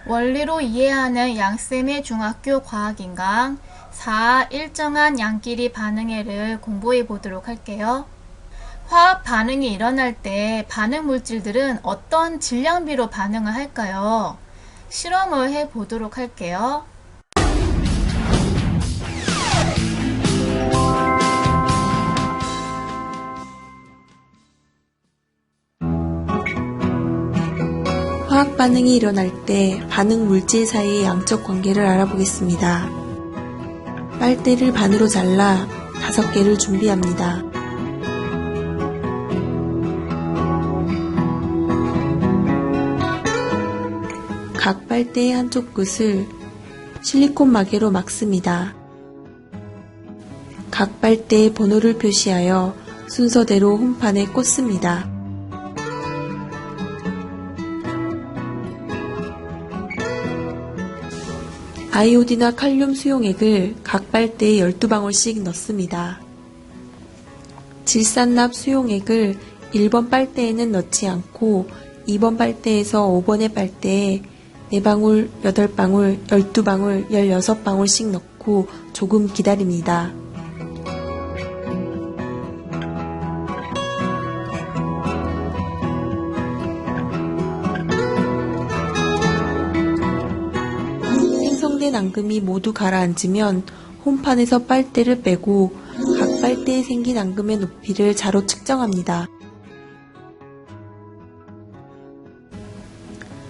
원리로 이해하는 양쌤의 중학교 과학인강 4. 일정한 양끼리 반응해를 공부해 보도록 할게요. 화학 반응이 일어날 때 반응 물질들은 어떤 질량비로 반응을 할까요? 실험을 해 보도록 할게요. 화학 반응이 일어날 때 반응 물질 사이의 양적 관계를 알아보겠습니다. 빨대를 반으로 잘라 5개를 준비합니다. 각 빨대의 한쪽 끝을 실리콘 마개로 막습니다. 각 빨대의 번호를 표시하여 순서대로 홈판에 꽂습니다. 아이오딘과 칼륨 수용액을 각 빨대에 12방울씩 넣습니다. 질산납 수용액을 1번 빨대에는 넣지 않고 2번 빨대에서 5번의 빨대에 4방울, 8방울, 12방울, 16방울씩 넣고 조금 기다립니다. 생성된 앙금이 모두 가라앉으면 홈판에서 빨대를 빼고 각 빨대에 생긴 앙금의 높이를 자로 측정합니다.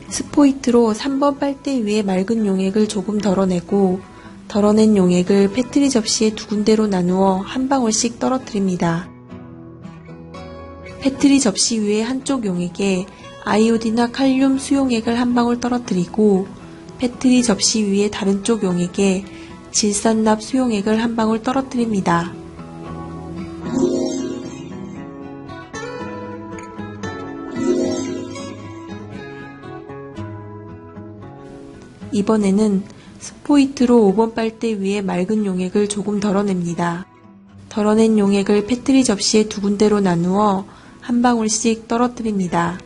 스포이트로 3번 빨대 위에 맑은 용액을 조금 덜어내고 덜어낸 용액을 페트리 접시에 2군데로 나누어 한 방울씩 떨어뜨립니다. 페트리 접시 위에 한쪽 용액에 아이오딘과 칼륨 수용액을 한 방울 떨어뜨리고 페트리 접시 위에 다른 쪽 용액에 질산납 수용액을 한 방울 떨어뜨립니다. 이번에는 스포이트로 5번 빨대 위에 맑은 용액을 조금 덜어냅니다. 덜어낸 용액을 페트리 접시에 2군데로 나누어 한 방울씩 떨어뜨립니다.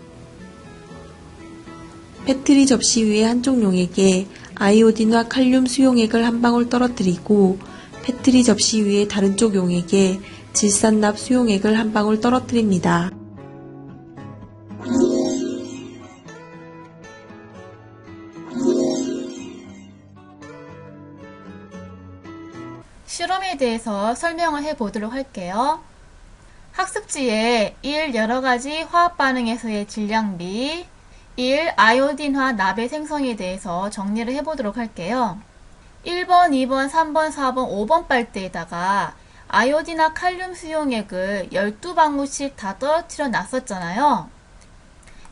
페트리 접시 위에 한쪽 용액에 아이오딘과 칼륨 수용액을 한 방울 떨어뜨리고 페트리 접시 위에 다른 쪽 용액에 질산납 수용액을 한 방울 떨어뜨립니다. 실험에 대해서 설명을 해 보도록 할게요. 학습지에 1. 여러가지 화학 반응에서의 질량비 1. 아이오딘화 납의 생성에 대해서 정리를 해 보도록 할게요. 1번, 2번, 3번, 4번, 5번 빨대에다가 아이오딘화 칼륨 수용액을 12방울씩 다 떨어뜨려 놨었잖아요.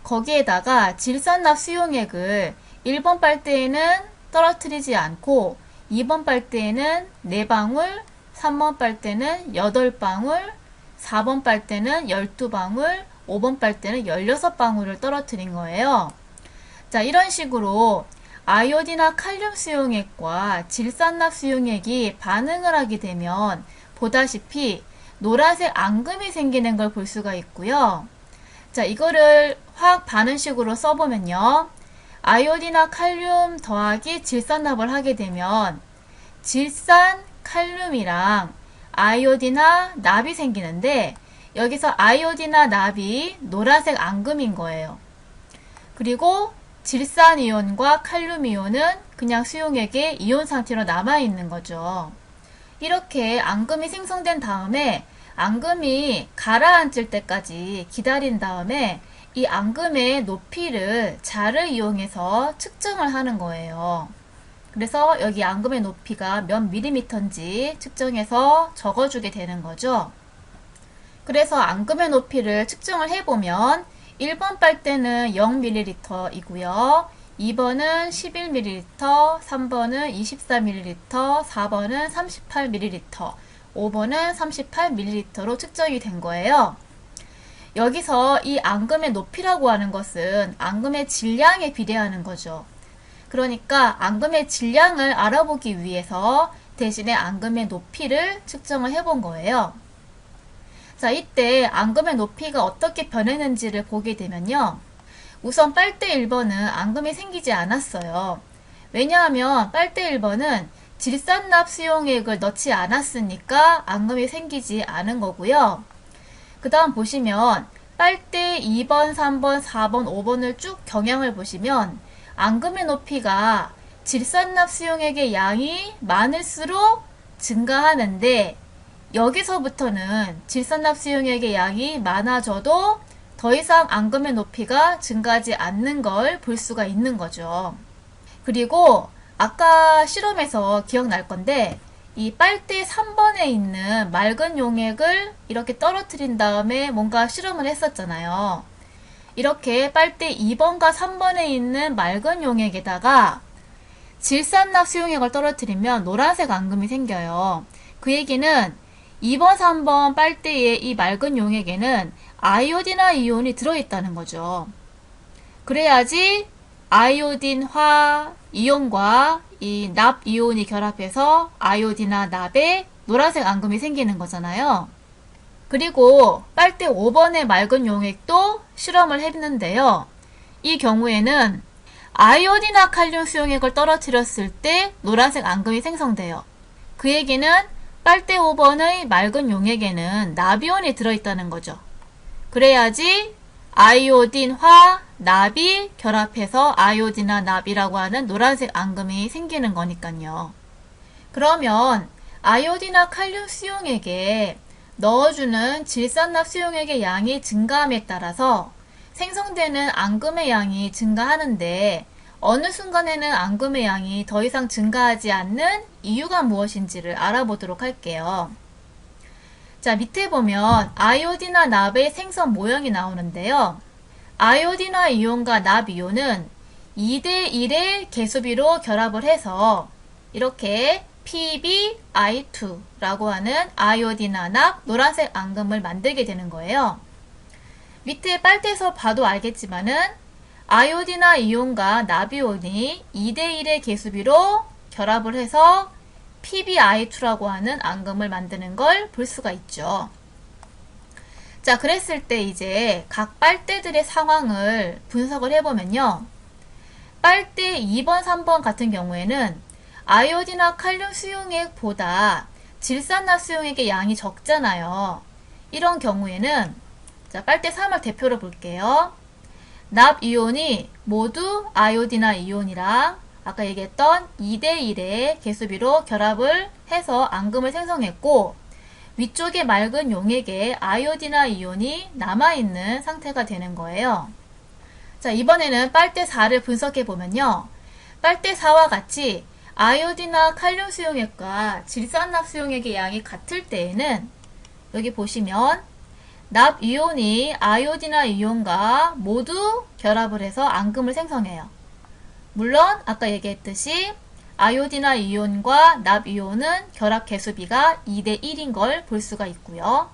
거기에다가 질산납 수용액을 1번 빨대에는 떨어뜨리지 않고 2번 빨대에는 4방울, 3번 빨대는 8방울, 4번 빨대는 12방울, 5번 빨대는 16방울을 떨어뜨린 거예요. 자, 이런 식으로 아이오딘화 칼륨 수용액과 질산납 수용액이 반응을 하게 되면 보다시피 노란색 앙금이 생기는 걸 볼 수가 있고요. 자, 이거를 화학 반응식으로 써보면요. 아이오딘화 칼륨 더하기 질산납을 하게 되면 질산 칼륨이랑 아이오딘화 납이 생기는데 여기서 아이오딘화 납이 노란색 앙금인 거예요. 그리고 질산이온과 칼륨이온은 그냥 수용액에 이온 상태로 남아있는 거죠. 이렇게 앙금이 생성된 다음에 앙금이 가라앉을 때까지 기다린 다음에 이 앙금의 높이를 자를 이용해서 측정을 하는 거예요. 그래서 여기 앙금의 높이가 몇 밀리미터인지 측정해서 적어주게 되는 거죠. 그래서 앙금의 높이를 측정을 해보면 1번 빨대는 0ml이고요. 2번은 11ml, 3번은 24ml, 4번은 38ml, 5번은 38ml로 측정이 된 거예요. 여기서 이 앙금의 높이라고 하는 것은 앙금의 질량에 비례하는 거죠. 그러니까 앙금의 질량을 알아보기 위해서 대신에 앙금의 높이를 측정을 해본 거예요. 자, 이때 앙금의 높이가 어떻게 변했는지를 보게 되면요. 우선 빨대 1번은 앙금이 생기지 않았어요. 왜냐하면 빨대 1번은 질산납 수용액을 넣지 않았으니까 앙금이 생기지 않은 거고요. 그 다음 보시면 빨대 2번, 3번, 4번, 5번을 쭉 경향을 보시면 앙금의 높이가 질산납 수용액의 양이 많을수록 증가하는데 여기서부터는 질산납 수용액의 양이 많아져도 더 이상 앙금의 높이가 증가하지 않는 걸 볼 수가 있는 거죠. 그리고 아까 실험에서 기억날 건데 이 빨대 3번에 있는 맑은 용액을 이렇게 떨어뜨린 다음에 뭔가 실험을 했었잖아요. 이렇게 빨대 2번과 3번에 있는 맑은 용액에다가 질산납 수용액을 떨어뜨리면 노란색 앙금이 생겨요. 그 얘기는 2번, 3번 빨대의 이 맑은 용액에는 아이오딘화 이온이 들어있다는 거죠. 그래야지 아이오딘화 이온과 이 납 이온이 결합해서 아이오딘화 납에 노란색 앙금이 생기는 거잖아요. 그리고 빨대 5번의 맑은 용액도 실험을 했는데요. 이 경우에는 아이오딘화 칼륨 수용액을 떨어뜨렸을 때 노란색 앙금이 생성돼요. 그 얘기는 빨대 5번의 맑은 용액에는 납이온이 들어있다는 거죠. 그래야지 아이오딘화 납이 결합해서 아이오딘화 납이라고 하는 노란색 앙금이 생기는 거니까요. 그러면 아이오딘화 칼륨 수용액에 넣어주는 질산납 수용액의 양이 증가함에 따라서 생성되는 앙금의 양이 증가하는데 어느 순간에는 앙금의 양이 더 이상 증가하지 않는 이유가 무엇인지를 알아보도록 할게요. 자, 밑에 보면 아이오딘화 납의 생성 모형이 나오는데요. 아이오딘화 이온과 납 이온은 2대1의 개수비로 결합을 해서 이렇게 PbI2라고 하는 아이오딘화 납 노란색 앙금을 만들게 되는 거예요. 밑에 빨대에서 봐도 알겠지만은 아이오딘화 이온과 납이온이 2대1의 개수비로 결합을 해서 PbI2라고 하는 앙금을 만드는 걸 볼 수가 있죠. 자, 그랬을 때 이제 각 빨대들의 상황을 분석을 해보면요. 빨대 2번, 3번 같은 경우에는 아이오딘화 칼륨 수용액보다 질산납 수용액의 양이 적잖아요. 이런 경우에는 자, 빨대 3을 대표로 볼게요. 납 이온이 모두 아이오딘화 이온이랑 아까 얘기했던 2대1의 개수비로 결합을 해서 앙금을 생성했고 위쪽에 맑은 용액에 아이오딘화 이온이 남아있는 상태가 되는 거예요. 자, 이번에는 빨대 4를 분석해 보면요. 빨대 4와 같이 아이오딘화 칼륨 수용액과 질산납 수용액의 양이 같을 때에는 여기 보시면 납 이온이 아이오딘화 이온과 모두 결합을 해서 앙금을 생성해요. 물론 아까 얘기했듯이 아이오딘화 이온과 납 이온은 결합 개수비가 2대1인 걸 볼 수가 있고요.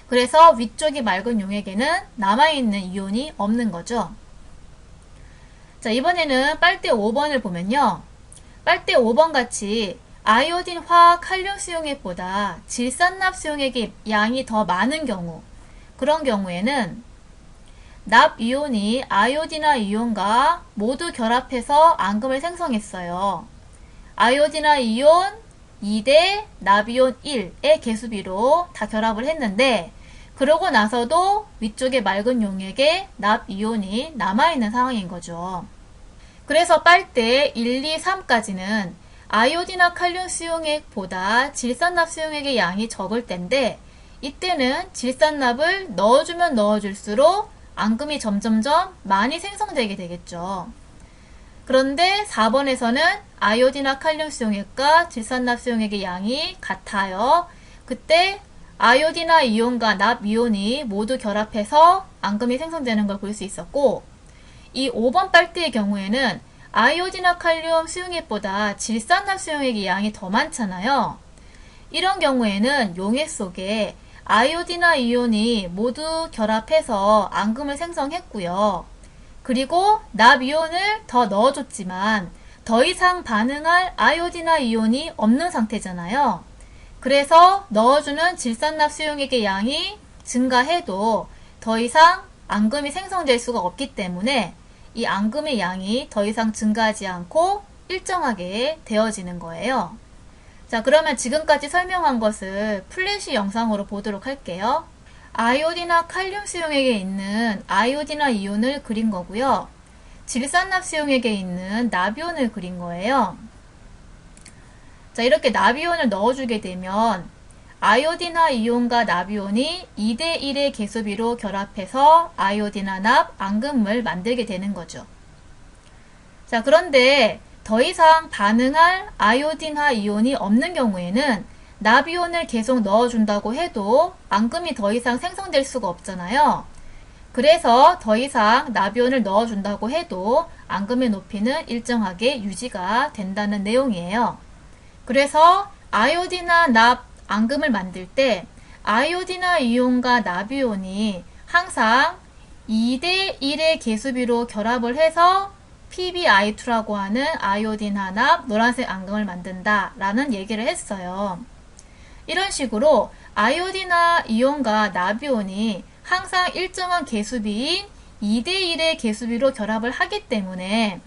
그래서 위쪽이 맑은 용액에는 남아있는 이온이 없는 거죠. 자, 이번에는 빨대 5번을 보면요. 빨대 5번 같이 아이오딘 화학 칼륨 수용액보다 질산납 수용액의 양이 더 많은 경우, 그런 경우에는 납 이온이 아이오딘화 이온과 모두 결합해서 앙금을 생성했어요. 아이오딘화 이온 2대 납이온 1의 개수비로 다 결합을 했는데 그러고 나서도 위쪽에 맑은 용액에 납 이온이 남아있는 상황인 거죠. 그래서 빨대 1, 2, 3까지는 아이오딘화 칼륨 수용액보다 질산납 수용액의 양이 적을 때인데 이때는 질산납을 넣어주면 넣어줄수록 앙금이 점점점 많이 생성되게 되겠죠. 그런데 4번에서는 아이오딘화 칼륨 수용액과 질산납 수용액의 양이 같아요. 그때 아이오딘화 이온과 납 이온이 모두 결합해서 앙금이 생성되는 걸 볼 수 있었고 이 5번 빨대의 경우에는 아이오딘화 칼륨 수용액보다 질산납 수용액의 양이 더 많잖아요. 이런 경우에는 용액 속에 아이오딘화 이온이 모두 결합해서 앙금을 생성했고요. 그리고 납 이온을 더 넣어줬지만 더 이상 반응할 아이오딘화 이온이 없는 상태잖아요. 그래서 넣어주는 질산납 수용액의 양이 증가해도 더 이상 앙금이 생성될 수가 없기 때문에 이 앙금의 양이 더 이상 증가하지 않고 일정하게 되어지는 거예요. 자, 그러면 지금까지 설명한 것을 플래시 영상으로 보도록 할게요. 아이오딘과 칼륨 수용액에 있는 아이오딘화 이온을 그린 거고요. 질산납 수용액에 있는 나비온을 그린 거예요. 자, 이렇게 나비온을 넣어주게 되면 아이오딘화 이온과 나비온이 2대1의 개수비로 결합해서 아이오딘화 납 앙금을 만들게 되는 거죠. 자, 그런데 더 이상 반응할 아이오딘화 이온이 없는 경우에는 나비온을 계속 넣어준다고 해도 앙금이 더 이상 생성될 수가 없잖아요. 그래서 더 이상 나비온을 넣어준다고 해도 앙금의 높이는 일정하게 유지가 된다는 내용이에요. 그래서 아이오딘화 납 앙금을 만들 때 아이오딘화 이온과 나비온이 항상 2대1의 개수비로 결합을 해서 PbI2라고 하는 아이오딘화 납 노란색 앙금을 만든다 라는 얘기를 했어요. 이런 식으로 아이오딘화 이온과 나비온이 항상 일정한 개수비인 2대1의 개수비로 결합을 하기 때문에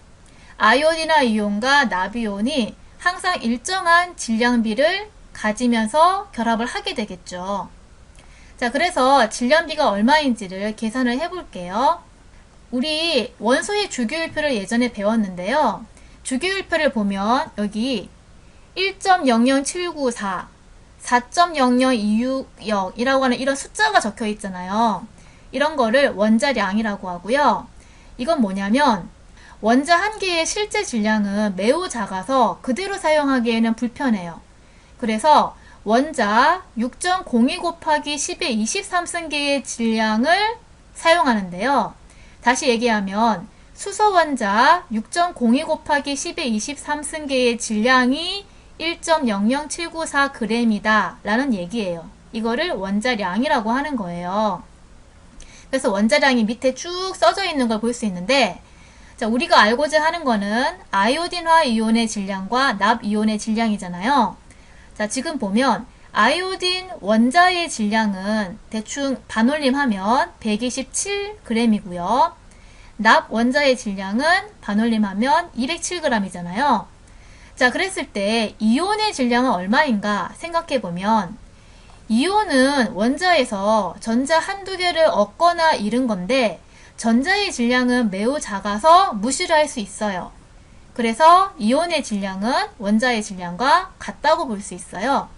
아이오딘화 이온과 나비온이 항상 일정한 질량비를 가지면서 결합을 하게 되겠죠. 자, 그래서 질량비가 얼마인지를 계산을 해볼게요. 우리 원소의 주기율표를 예전에 배웠는데요. 주기율표를 보면 여기 1.00794, 4.00260이라고 하는 이런 숫자가 적혀 있잖아요. 이런 거를 원자량이라고 하고요. 이건 뭐냐면 원자 한 개의 실제 질량은 매우 작아서 그대로 사용하기에는 불편해요. 그래서 원자 6.02 곱하기 10의 23승계의 질량을 사용하는데요. 다시 얘기하면 수소 원자 6.02 곱하기 10의 23승계의 질량이 1.00794g이다 라는 얘기예요. 이거를 원자량이라고 하는 거예요. 그래서 원자량이 밑에 쭉 써져 있는 걸 볼 수 있는데, 자, 우리가 알고자 하는 거는 아이오딘화 이온의 질량과 납 이온의 질량이잖아요. 자, 지금 보면 아이오딘 원자의 질량은 대충 반올림하면 127g이고요. 납 원자의 질량은 반올림하면 207g이잖아요. 자, 그랬을 때 이온의 질량은 얼마인가 생각해보면 이온은 원자에서 전자 한두 개를 얻거나 잃은 건데 전자의 질량은 매우 작아서 무시를 할 수 있어요. 그래서 이온의 질량은 원자의 질량과 같다고 볼 수 있어요.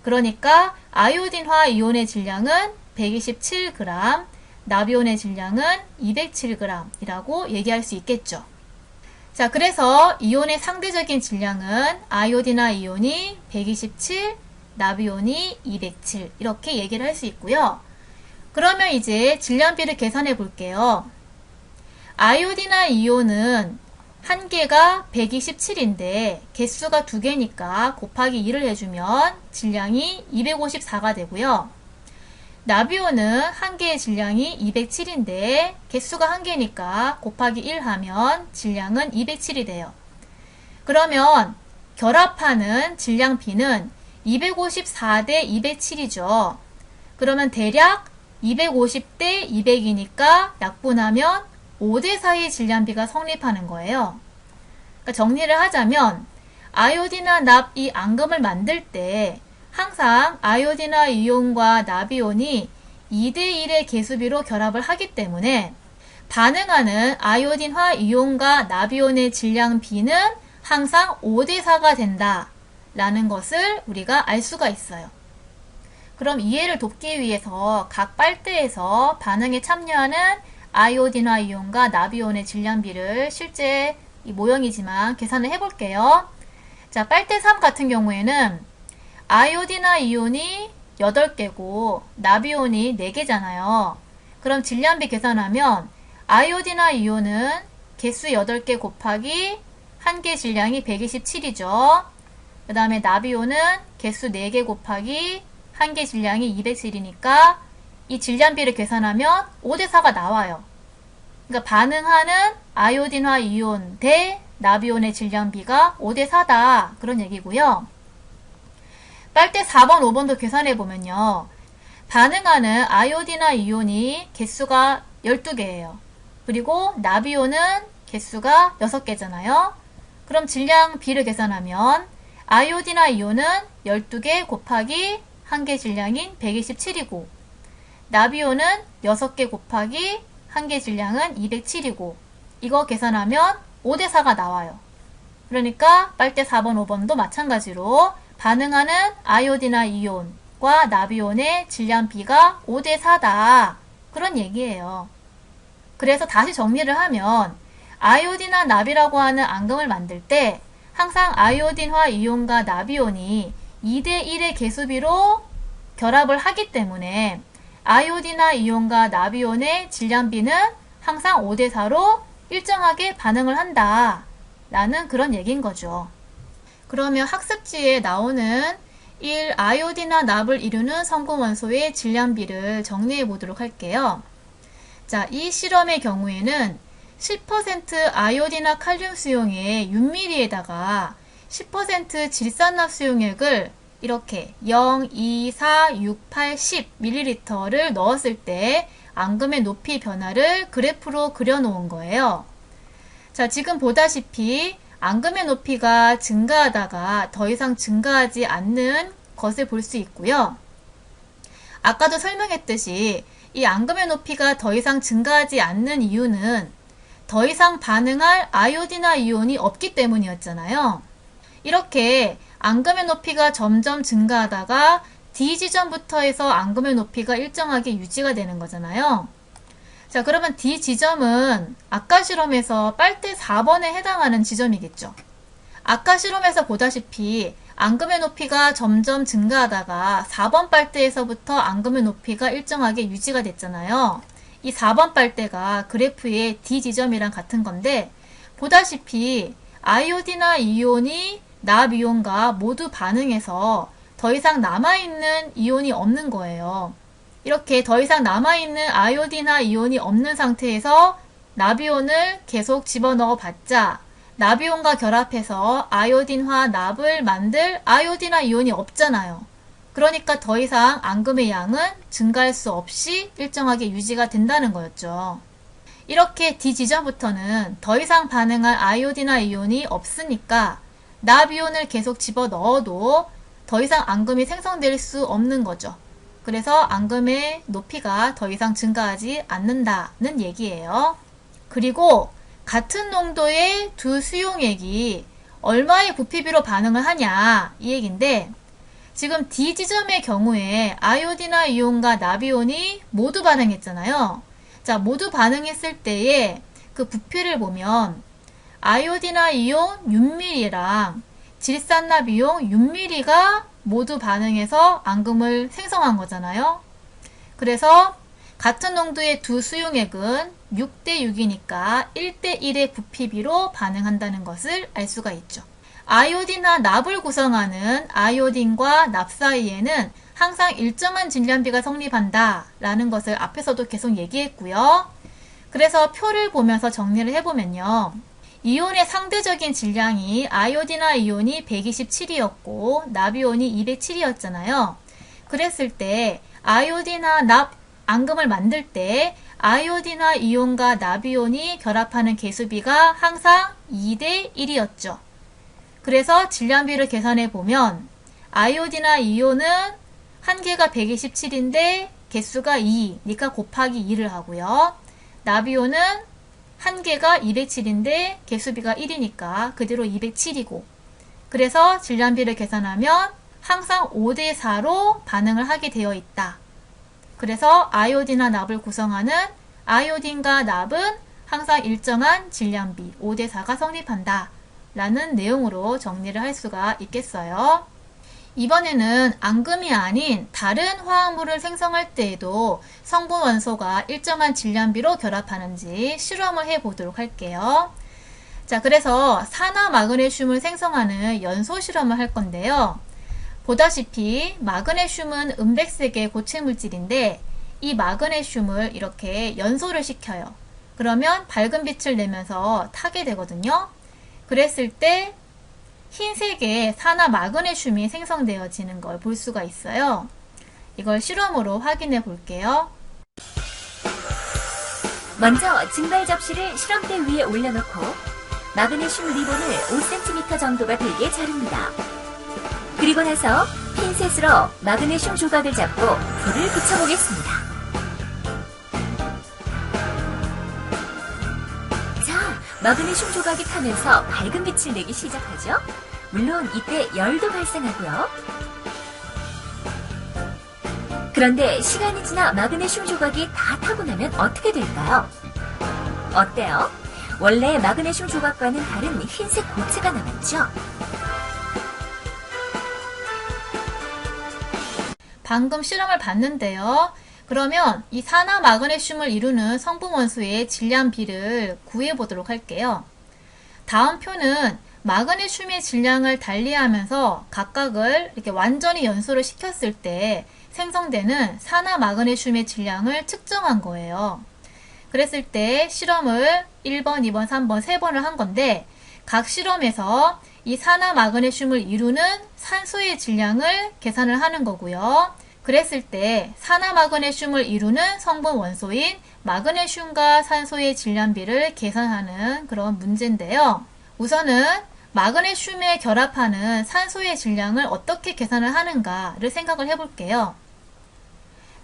그러니까 아이오딘화 이온의 질량은 127g, 나비온의 질량은 207g이라고 얘기할 수 있겠죠. 자, 그래서 이온의 상대적인 질량은 아이오딘화 이온이 127, 나비온이 207 이렇게 얘기를 할 수 있고요. 그러면 이제 질량비를 계산해 볼게요. 아이오딘화 이온은 한 개가 127인데 개수가 두 개니까 곱하기 2를 해주면 질량이 254가 되고요. 나비온은 한 개의 질량이 207인데 개수가 한 개니까 곱하기 1 하면 질량은 207이 돼요. 그러면 결합하는 질량비는 254대 207이죠. 그러면 대략 250대 200이니까 약분하면 5대 4의 질량비가 성립하는 거예요. 그러니까 정리를 하자면 아이오딘화 납 이 앙금을 만들 때 항상 아이오딘화 이온과 나비온이 2대1의 개수비로 결합을 하기 때문에 반응하는 아이오딘화 이온과 나비온의 질량비는 항상 5대 4가 된다 라는 것을 우리가 알 수가 있어요. 그럼 이해를 돕기 위해서 각 빨대에서 반응에 참여하는 아이오딘화 이온과 나비온의 질량비를 실제 이 모형이지만 계산을 해볼게요. 자, 빨대 3 같은 경우에는 아이오딘화 이온이 8개고 나비온이 4개잖아요. 그럼 질량비 계산하면 아이오딘화 이온은 개수 8개 곱하기 1개 질량이 127이죠. 그 다음에 나비온은 개수 4개 곱하기 1개 질량이 207이니까 이 질량비를 계산하면 5대 4가 나와요. 그러니까 반응하는 아이오딘화 이온 대 나비온의 질량비가 5대 4다 그런 얘기고요. 빨대 4번, 5번도 계산해 보면요. 반응하는 아이오딘화 이온이 개수가 12개예요. 그리고 나비온은 개수가 6개잖아요. 그럼 질량 B를 계산하면 아이오디나 이온은 12개 곱하기 1개 질량인 127이고 나비온은 6개 곱하기 1개 질량은 207이고 이거 계산하면 5대4가 나와요. 그러니까 빨대 4번, 5번도 마찬가지로 반응하는 아이오디나 이온과 나비온의 질량 B가 5대4다. 그런 얘기예요. 그래서 다시 정리를 하면 아이오딘과 나비라고 하는 앙금을 만들 때 항상 아이오딘화 이온과 나비온이 2대1의 개수비로 결합을 하기 때문에 아이오딘화 이온과 나비온의 질량 B는 항상 5대4로 일정하게 반응을 한다 라는 그런 얘기인 거죠. 그러면 학습지에 나오는 1. 아이오딘과 납을 이루는 성분 원소의 질량 B를 정리해 보도록 할게요. 자, 이 실험의 경우에는 10% 아이오딘과 칼륨 수용액 6ml에다가 10% 질산납 수용액을 이렇게 0, 2, 4, 6, 8, 10ml를 넣었을 때 앙금의 높이 변화를 그래프로 그려놓은 거예요. 자, 지금 보다시피 앙금의 높이가 증가하다가 더 이상 증가하지 않는 것을 볼 수 있고요. 아까도 설명했듯이 이 앙금의 높이가 더 이상 증가하지 않는 이유는 더 이상 반응할 아이오딘화 이온이 없기 때문이었잖아요. 이렇게 앙금의 높이가 점점 증가하다가 D 지점부터 해서 앙금의 높이가 일정하게 유지가 되는 거잖아요. 자, 그러면 D 지점은 아까 실험에서 빨대 4번에 해당하는 지점이겠죠. 아까 실험에서 보다시피 앙금의 높이가 점점 증가하다가 4번 빨대에서부터 앙금의 높이가 일정하게 유지가 됐잖아요. 이 4번 빨대가 그래프의 D 지점이랑 같은 건데 보다시피 아이오딘화 이온이 납이온과 모두 반응해서 더 이상 남아있는 이온이 없는 거예요. 이렇게 더 이상 남아있는 아이오딘화 이온이 없는 상태에서 납이온을 계속 집어넣어 봤자 납이온과 결합해서 아이오딘화 납을 만들 아이오딘화 이온이 없잖아요. 그러니까 더 이상 앙금의 양은 증가할 수 없이 일정하게 유지가 된다는 거였죠. 이렇게 D 지점부터는 더 이상 반응할 아이오딘화 이온이 없으니까 납이온을 계속 집어넣어도 더 이상 앙금이 생성될 수 없는 거죠. 그래서 앙금의 높이가 더 이상 증가하지 않는다는 얘기예요. 그리고 같은 농도의 두 수용액이 얼마의 부피비로 반응을 하냐 이 얘기인데 지금 D 지점의 경우에 아이오딘화 이온과 납이온이 모두 반응했잖아요. 자, 모두 반응했을 때의 그 부피를 보면 아이오딘화 이온 6ml랑 질산납 이온 6ml가 모두 반응해서 앙금을 생성한 거잖아요. 그래서 같은 농도의 두 수용액은 6대6이니까 1대1의 부피비로 반응한다는 것을 알 수가 있죠. 아이오딘과 납을 구성하는 아이오딘과 납 사이에는 항상 일정한 질량비가 성립한다 라는 것을 앞에서도 계속 얘기했고요. 그래서 표를 보면서 정리를 해보면요. 이온의 상대적인 질량이 아이오딘화 이온이 127이었고 납이온이 207이었잖아요. 그랬을 때 아이오딘화 납 앙금을 만들 때 아이오딘화 이온과 납이온이 결합하는 개수비가 항상 2대1이었죠. 그래서 질량비를 계산해 보면 아이오딘화 이온은 한 개가 127인데 개수가 2니까 곱하기 2를 하고요. 납이온은 한 개가 207인데 개수비가 1이니까 그대로 207이고 그래서 질량비를 계산하면 항상 5대4로 반응을 하게 되어 있다. 그래서 아이오딘과 납을 구성하는 아이오딘과 납은 항상 일정한 질량비 5대4가 성립한다 라는 내용으로 정리를 할 수가 있겠어요. 이번에는 앙금이 아닌 다른 화합물을 생성할 때에도 성분 원소가 일정한 질량비로 결합하는지 실험을 해보도록 할게요. 자, 그래서 산화 마그네슘을 생성하는 연소 실험을 할 건데요. 보다시피 마그네슘은 은백색의 고체 물질인데 이 마그네슘을 이렇게 연소를 시켜요. 그러면 밝은 빛을 내면서 타게 되거든요. 그랬을 때 흰색의 산화 마그네슘이 생성되어지는 걸 볼 수가 있어요. 이걸 실험으로 확인해 볼게요. 먼저 증발 접시를 실험대 위에 올려놓고 마그네슘 리본을 5cm 정도가 되게 자릅니다. 그리고 나서 핀셋으로 마그네슘 조각을 잡고 불을 붙여보겠습니다. 자, 마그네슘 조각이 타면서 밝은 빛을 내기 시작하죠. 물론 이때 열도 발생하고요. 그런데 시간이 지나 마그네슘 조각이 다 타고 나면 어떻게 될까요? 어때요? 원래 마그네슘 조각과는 다른 흰색 고체가 남았죠? 방금 실험을 봤는데요. 그러면 이 산화 마그네슘을 이루는 성분 원소의 질량비를 구해보도록 할게요. 다음 표는 마그네슘의 질량을 달리하면서 각각을 이렇게 완전히 연소를 시켰을 때 생성되는 산화 마그네슘의 질량을 측정한 거예요. 그랬을 때 실험을 1번, 2번, 3번, 3번을 한 건데 각 실험에서 이 산화 마그네슘을 이루는 산소의 질량을 계산을 하는 거고요. 그랬을 때 산화 마그네슘을 이루는 성분 원소인 마그네슘과 산소의 질량비를 계산하는 그런 문제인데요. 우선은 마그네슘에 결합하는 산소의 질량을 어떻게 계산을 하는가를 생각을 해볼게요.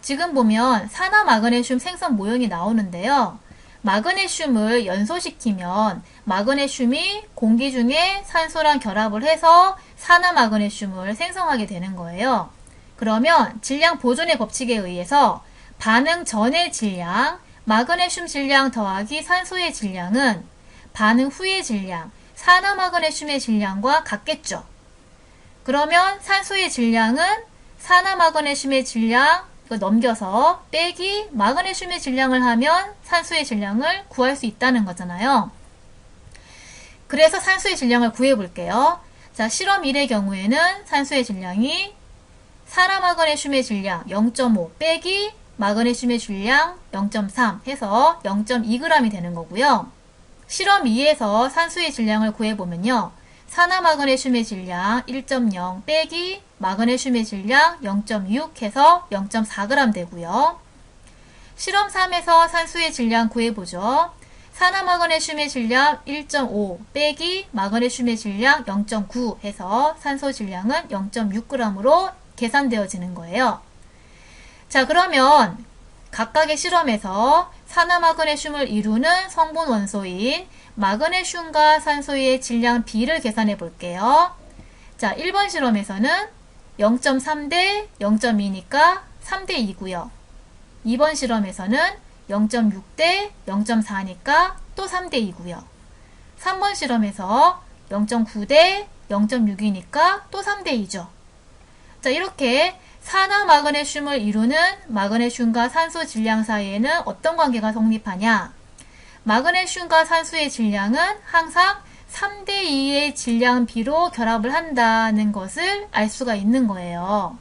지금 보면 산화 마그네슘 생성 모형이 나오는데요. 마그네슘을 연소시키면 마그네슘이 공기 중에 산소랑 결합을 해서 산화 마그네슘을 생성하게 되는 거예요. 그러면 질량 보존의 법칙에 의해서 반응 전의 질량, 마그네슘 질량 더하기 산소의 질량은 반응 후의 질량, 산화 마그네슘의 질량과 같겠죠. 그러면 산소의 질량은 산화 마그네슘의 질량 넘겨서 빼기 마그네슘의 질량을 하면 산소의 질량을 구할 수 있다는 거잖아요. 그래서 산소의 질량을 구해 볼게요. 자, 실험 1의 경우에는 산소의 질량이 산화 마그네슘의 질량 0.5 빼기 마그네슘의 질량 0.3 해서 0.2g이 되는 거고요. 실험 2에서 산소의 질량을 구해보면요. 산화 마그네슘의 질량 1.0 빼기 마그네슘의 질량 0.6 해서 0.4g 되고요. 실험 3에서 산소의 질량 구해보죠. 산화 마그네슘의 질량 1.5 빼기 마그네슘의 질량 0.9 해서 산소 질량은 0.6g으로 계산되어지는 거예요. 자, 그러면 각각의 실험에서 산화 마그네슘을 이루는 성분 원소인 마그네슘과 산소의 질량 비를 계산해 볼게요. 자, 1번 실험에서는 0.3 대 0.2니까 3대 2고요. 2번 실험에서는 0.6 대 0.4니까 또 3대 2고요. 3번 실험에서 0.9 대 0.6이니까 또 3대 2죠. 자, 이렇게 산화 마그네슘을 이루는 마그네슘과 산소 질량 사이에는 어떤 관계가 성립하냐? 마그네슘과 산소의 질량은 항상 3대 2의 질량비로 결합을 한다는 것을 알 수가 있는 거예요.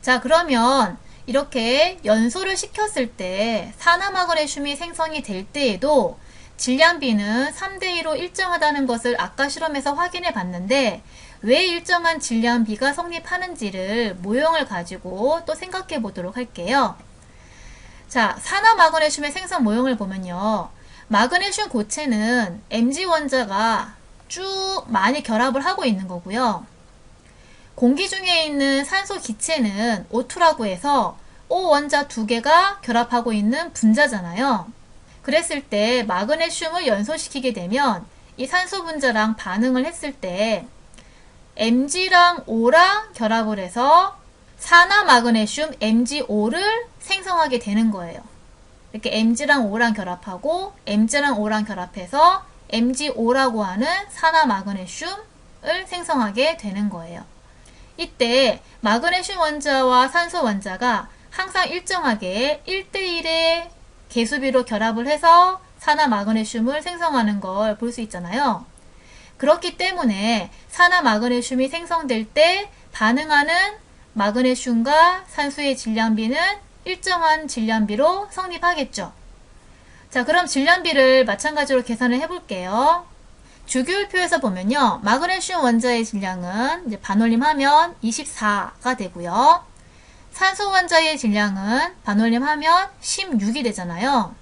자, 그러면 이렇게 연소를 시켰을 때 산화 마그네슘이 생성이 될 때에도 질량비는 3대 2로 일정하다는 것을 아까 실험에서 확인해 봤는데 왜 일정한 질량비가 성립하는지를 모형을 가지고 또 생각해 보도록 할게요. 자, 산화 마그네슘의 생성 모형을 보면요. 마그네슘 고체는 Mg 원자가 쭉 많이 결합을 하고 있는 거고요. 공기 중에 있는 산소 기체는 O2라고 해서 O 원자 두 개가 결합하고 있는 분자잖아요. 그랬을 때 마그네슘을 연소시키게 되면 이 산소 분자랑 반응을 했을 때 Mg랑 O랑 결합을 해서 산화 마그네슘 MgO를 생성하게 되는 거예요. 이렇게 Mg랑 O랑 결합하고 Mg랑 O랑 결합해서 MgO라고 하는 산화 마그네슘을 생성하게 되는 거예요. 이때 마그네슘 원자와 산소 원자가 항상 일정하게 1대1의 계수비로 결합을 해서 산화 마그네슘을 생성하는 걸 볼 수 있잖아요. 그렇기 때문에 산화 마그네슘이 생성될 때 반응하는 마그네슘과 산소의 질량비는 일정한 질량비로 성립하겠죠. 자, 그럼 질량비를 마찬가지로 계산을 해볼게요. 주기율표에서 보면요. 마그네슘 원자의 질량은 이제 반올림하면 24가 되고요. 산소 원자의 질량은 반올림하면 16이 되잖아요.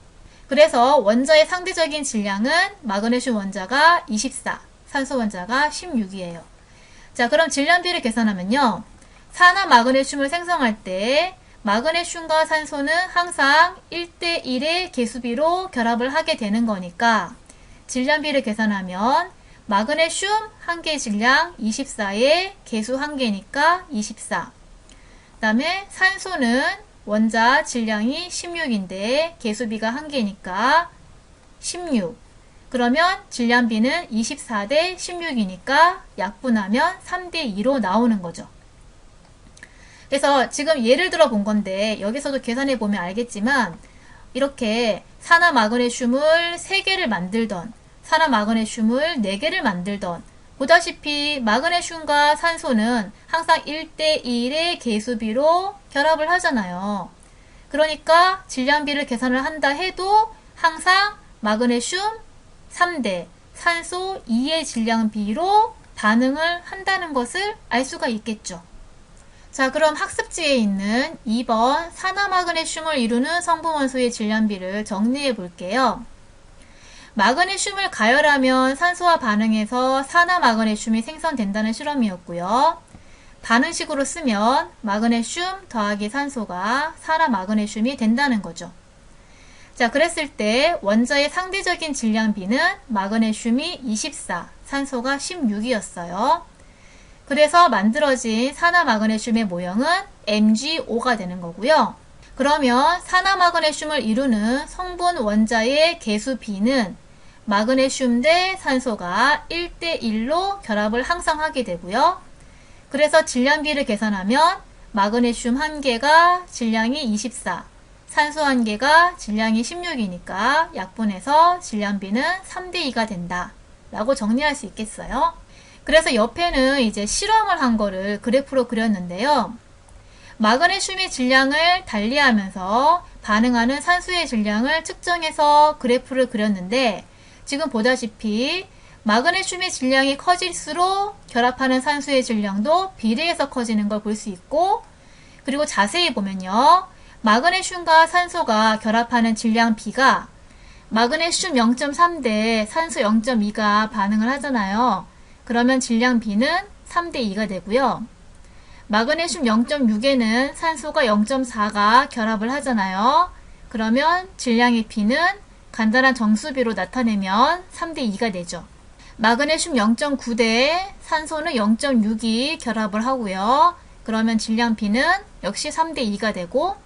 그래서 원자의 상대적인 질량은 마그네슘 원자가 24, 산소 원자가 16이에요. 자, 그럼 질량비를 계산하면요. 산화 마그네슘을 생성할 때 마그네슘과 산소는 항상 1대1의 개수비로 결합을 하게 되는 거니까 질량비를 계산하면 마그네슘 1개 질량 24에 개수 1개니까 24. 그 다음에 산소는 원자 질량이 16인데 개수비가 1개니까 16. 그러면 질량비는 24대 16이니까 약분하면 3대2로 나오는 거죠. 그래서 지금 예를 들어 본 건데 여기서도 계산해 보면 알겠지만 이렇게 산화 마그네슘을 3개를 만들던 산화 마그네슘을 4개를 만들던 보다시피 마그네슘과 산소는 항상 1대1의 개수비로 결합을 하잖아요. 그러니까 질량비를 계산을 한다 해도 항상 마그네슘 3대, 산소 2의 질량비로 반응을 한다는 것을 알 수가 있겠죠. 자, 그럼 학습지에 있는 2번 산화마그네슘을 이루는 성분 원소의 질량비를 정리해 볼게요. 마그네슘을 가열하면 산소와 반응해서 산화마그네슘이 생성된다는 실험이었고요. 반응식으로 쓰면 마그네슘 더하기 산소가 산화마그네슘이 된다는 거죠. 자, 그랬을 때 원자의 상대적인 질량비는 마그네슘이 24, 산소가 16이었어요. 그래서 만들어진 산화마그네슘의 모형은 MgO가 되는 거고요. 그러면 산화마그네슘을 이루는 성분 원자의 개수비는 마그네슘 대 산소가 1대1로 결합을 항상 하게 되고요. 그래서 질량비를 계산하면 마그네슘 1개가 질량이 24, 산소 1개가 질량이 16이니까 약분해서 질량비는 3대2가 된다 라고 정리할 수 있겠어요. 그래서 옆에는 이제 실험을 한 거를 그래프로 그렸는데요. 마그네슘의 질량을 달리하면서 반응하는 산소의 질량을 측정해서 그래프를 그렸는데 지금 보다시피 마그네슘의 질량이 커질수록 결합하는 산소의 질량도 비례해서 커지는 걸 볼 수 있고 그리고 자세히 보면요. 마그네슘과 산소가 결합하는 질량 비가 마그네슘 0.3 대 산소 0.2가 반응을 하잖아요. 그러면 질량 B는 3대2가 되고요. 마그네슘 0.6에는 산소가 0.4가 결합을 하잖아요. 그러면 질량의 B는 간단한 정수비로 나타내면 3대2가 되죠. 마그네슘 0.9대 산소는 0.6이 결합을 하고요. 그러면 질량 B는 역시 3대2가 되고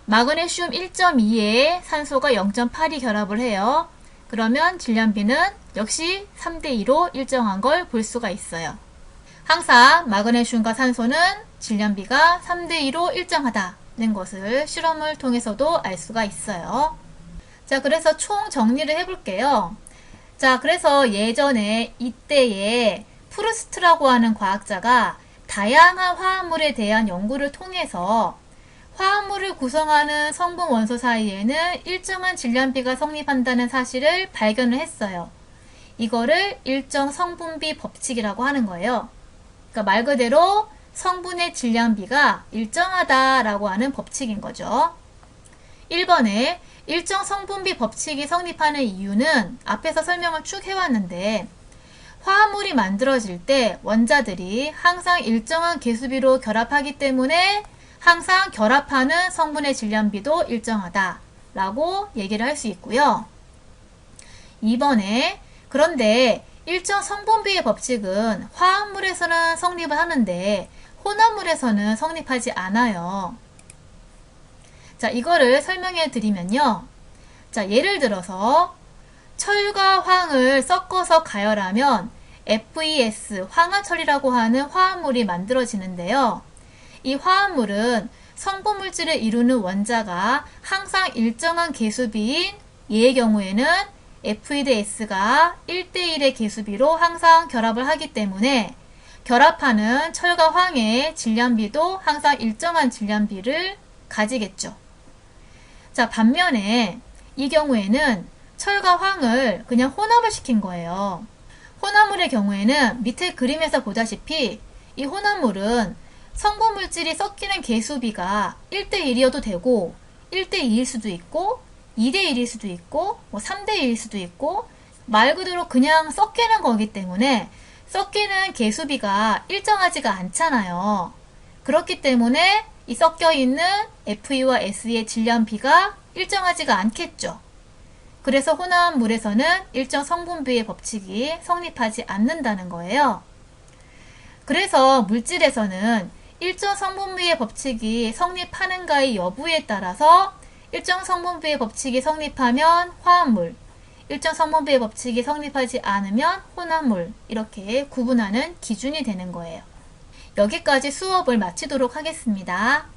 마그네슘 1.2에 산소가 0.8이 결합을 해요. 그러면 질량 B는 역시 3대2로 일정한 걸 볼 수가 있어요. 항상 마그네슘과 산소는 질량비가 3대2로 일정하다는 것을 실험을 통해서도 알 수가 있어요. 자, 그래서 총 정리를 해볼게요. 자, 그래서 예전에 이때에 프루스트라고 하는 과학자가 다양한 화합물에 대한 연구를 통해서 화합물을 구성하는 성분 원소 사이에는 일정한 질량비가 성립한다는 사실을 발견을 했어요. 이거를 일정 성분비 법칙이라고 하는 거예요. 그러니까 말 그대로 성분의 질량비가 일정하다라고 하는 법칙인 거죠. 1번에 일정 성분비 법칙이 성립하는 이유는 앞에서 설명을 쭉 해왔는데 화합물이 만들어질 때 원자들이 항상 일정한 개수비로 결합하기 때문에 항상 결합하는 성분의 질량비도 일정하다라고 얘기를 할 수 있고요. 2번에 그런데 일정 성분비의 법칙은 화합물에서는 성립을 하는데 혼합물에서는 성립하지 않아요. 자, 이거를 설명해 드리면요. 자, 예를 들어서 철과 황을 섞어서 가열하면 FeS, 황화철이라고 하는 화합물이 만들어지는데요. 이 화합물은 성분물질을 이루는 원자가 항상 일정한 개수비인 얘의 경우에는 Fe 대 S가 1대1의 개수비로 항상 결합을 하기 때문에 결합하는 철과 황의 질량비도 항상 일정한 질량비를 가지겠죠. 자, 반면에 이 경우에는 철과 황을 그냥 혼합을 시킨 거예요. 혼합물의 경우에는 밑에 그림에서 보다시피 이 혼합물은 성분물질이 섞이는 개수비가 1대1이어도 되고 1대2일 수도 있고 2대1일 수도 있고 3대1일 수도 있고 말 그대로 그냥 섞이는 거기 때문에 섞이는 개수비가 일정하지가 않잖아요. 그렇기 때문에 이 섞여 있는 Fe와 S의 질량비가 일정하지가 않겠죠. 그래서 혼합물에서는 일정 성분비의 법칙이 성립하지 않는다는 거예요. 그래서 물질에서는 일정 성분비의 법칙이 성립하는가의 여부에 따라서 일정 성분비의 법칙이 성립하면 화합물, 일정 성분비의 법칙이 성립하지 않으면 혼합물, 이렇게 구분하는 기준이 되는 거예요. 여기까지 수업을 마치도록 하겠습니다.